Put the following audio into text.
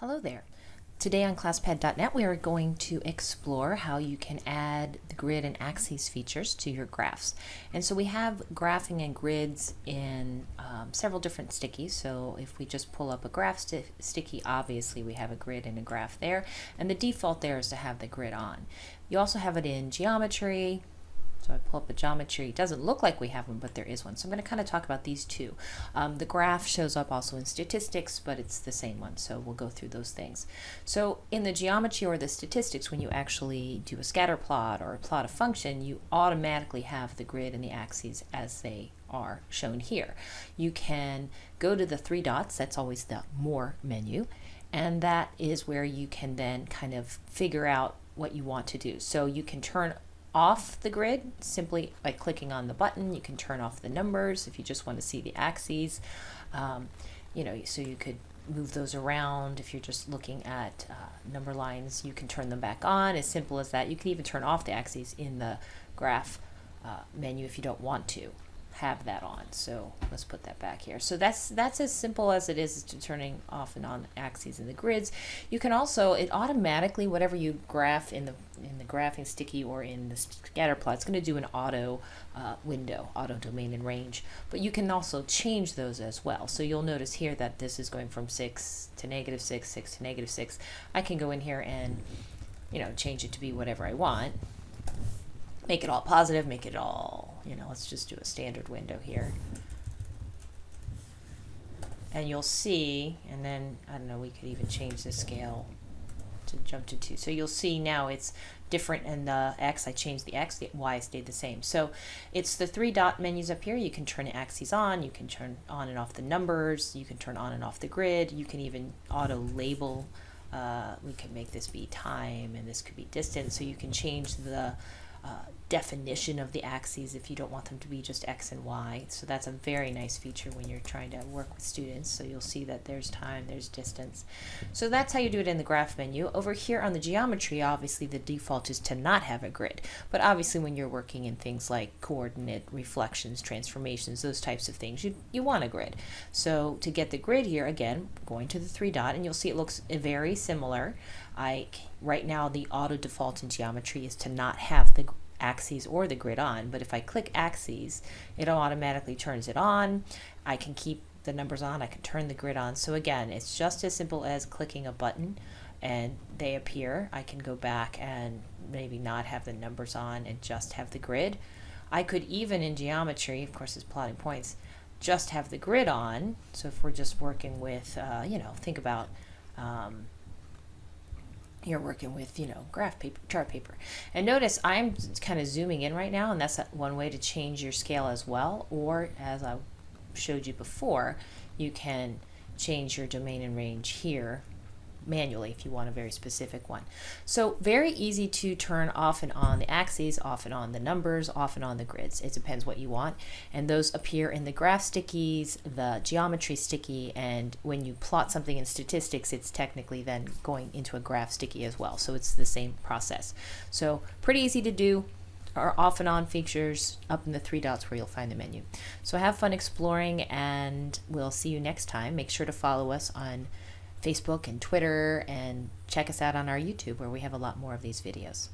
Hello there. Today on Classpad.net we are going to explore how you can add the grid and axes features to your graphs. And so we have graphing and grids in several different stickies. So if we just pull up a graph sticky, obviously we have a grid and a graph there. And the default there is to have the grid on. You also have it in geometry. So I pull up a geometry. It doesn't look like we have one, but there is one. So I'm going to kind of talk about these two. The graph shows up also in statistics, but it's the same one. So we'll go through those things. So in the geometry or the statistics, when you actually do a scatter plot or plot a function, you automatically have the grid and the axes as they are shown here. You can go to the three dots. That's always the More menu. And that is where you can then kind of figure out what you want to do. So you can turn off the grid simply by clicking on the button. You can turn off the numbers if you just want to see the axes. So you could move those around. If you're just looking at number lines, you can turn them back on, as simple as that. You can even turn off the axes in the graph menu if you don't want to have that on. So let's put that back here. So that's as simple as it is to turning off and on the axes and the grids. You can also, it automatically, whatever you graph in the graphing sticky or in the scatter plot, it's going to do an auto window, auto domain and range. But you can also change those as well. So you'll notice here that this is going from 6 to -6, 6 to -6. I can go in here and change it to be whatever I want. Make it all positive, make it all, let's just do a standard window here. And you'll see, and then, I don't know, we could even change the scale to jump to 2. So you'll see now it's different in the X. I changed the X, the Y stayed the same. So it's the three dot menus up here. You can turn the axes on, you can turn on and off the numbers, you can turn on and off the grid, you can even auto label. We can make this be time and this could be distance, so you can change the definition of the axes if you don't want them to be just X and Y. So that's a very nice feature when you're trying to work with students. So you'll see that there's time, there's distance. So that's how you do it in the graph menu. Over here on the geometry, obviously the default is to not have a grid. But obviously when you're working in things like coordinate, reflections, transformations, those types of things, you want a grid. So to get the grid here, again, going to the three dot, and you'll see it looks very similar. Right now the auto default in geometry is to not have the axes or the grid on, but if I click axes, it automatically turns it on. I can keep the numbers on, I can turn the grid on. So again, it's just as simple as clicking a button and they appear. I can go back and maybe not have the numbers on and just have the grid. I could even in geometry, of course it's plotting points, just have the grid on. So if we're just working with, think about you're working with, graph paper, chart paper. And notice I'm kind of zooming in right now, and that's one way to change your scale as well. Or as I showed you before, you can change your domain and range here manually if you want a very specific one. So very easy to turn off and on the axes, off and on the numbers, off and on the grids. It depends what you want. And those appear in the graph stickies, the geometry sticky, and when you plot something in statistics, it's technically then going into a graph sticky as well. So it's the same process. So pretty easy to do. Our off and on features up in the three dots where you'll find the menu. So have fun exploring, and we'll see you next time. Make sure to follow us on Facebook and Twitter, and check us out on our YouTube where we have a lot more of these videos.